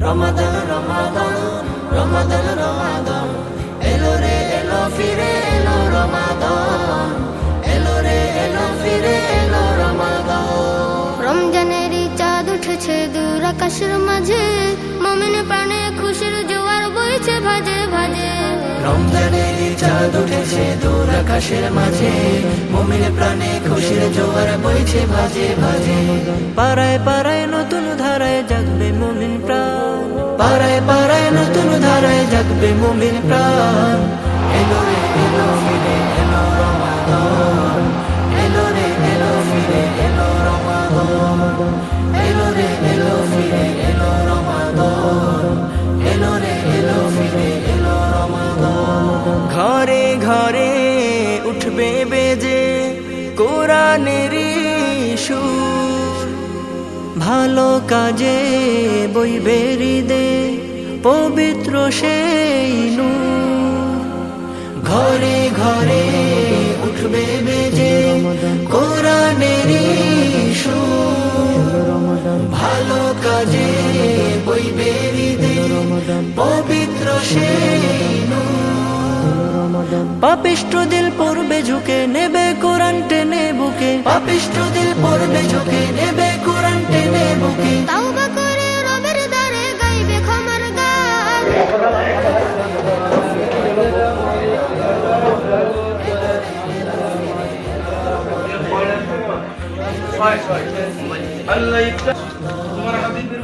রমাদান রমাদান রমাদান রমাদান এলো রে এলো ফিরে এলো রমাদান এলো রে এলো ফিরে এলো রমাদান রমজানের চাঁদ উঠেছে দূর আকাশের মাঝে মুমিন প্রাণে খুশির জোয়ার বইছে ভাজে ভাজে রমজানের চাঁদ উঠেছে দূর আকাশের মাঝে মুমিন প্রাণে খুশির জোয়ার বইছে ভাজে ভাজে পাড়ায় পাড়ায় নতুন ধারায় জাগবে মুমিন প্রাণ পাড়ায় পাড়ায় নতুন ধারায় জাগবে মুমিন প্রাণ এলো রে এলো ফিরে এলো রমাদান এলো রে এলো ফিরে এলো রমাদান এলো রে এলো ফিরে এলো রমাদান এলো রে এলো ফিরে এলো রমাদান ঘরে ঘরে উঠবে বেজে কোরআনের সুর ভালো কাজে বইবে হৃদে পবিত্র সেই নূর ঘরে ঘরে উঠবে বেজে কোরআনের সুর ভালো কাজে বইবে হৃদে পবিত্র সেই পাপিষ্ঠ দিল পড়বে ঝুঁকে নেবে কোরআন টেনে বুকে পাপিষ্ঠ দিল পড়বে ঝুঁকে নেবে কোরআন টেনে বুকে তাওবা করে রবের দ্বারে গাইবে ক্ষমার গান আল্লাহ তোমার হাবিবের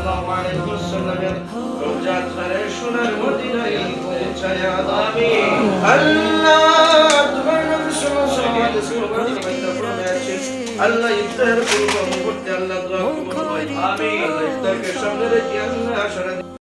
সাল্লাল্লাহু আলাইহি ওয়াসাল্লামের রওজা ধরে সোনার মদিনায় পৌঁছায় আমিন আল্লাহ তোমার নবী সাল্লাল্লাহু আলাইহি ওয়াসাল্লাম আল্লাহ ইফতার করতে আল্লাহ দোয়া কবুল হয় আমিন ইফতারকে সামনে রেখে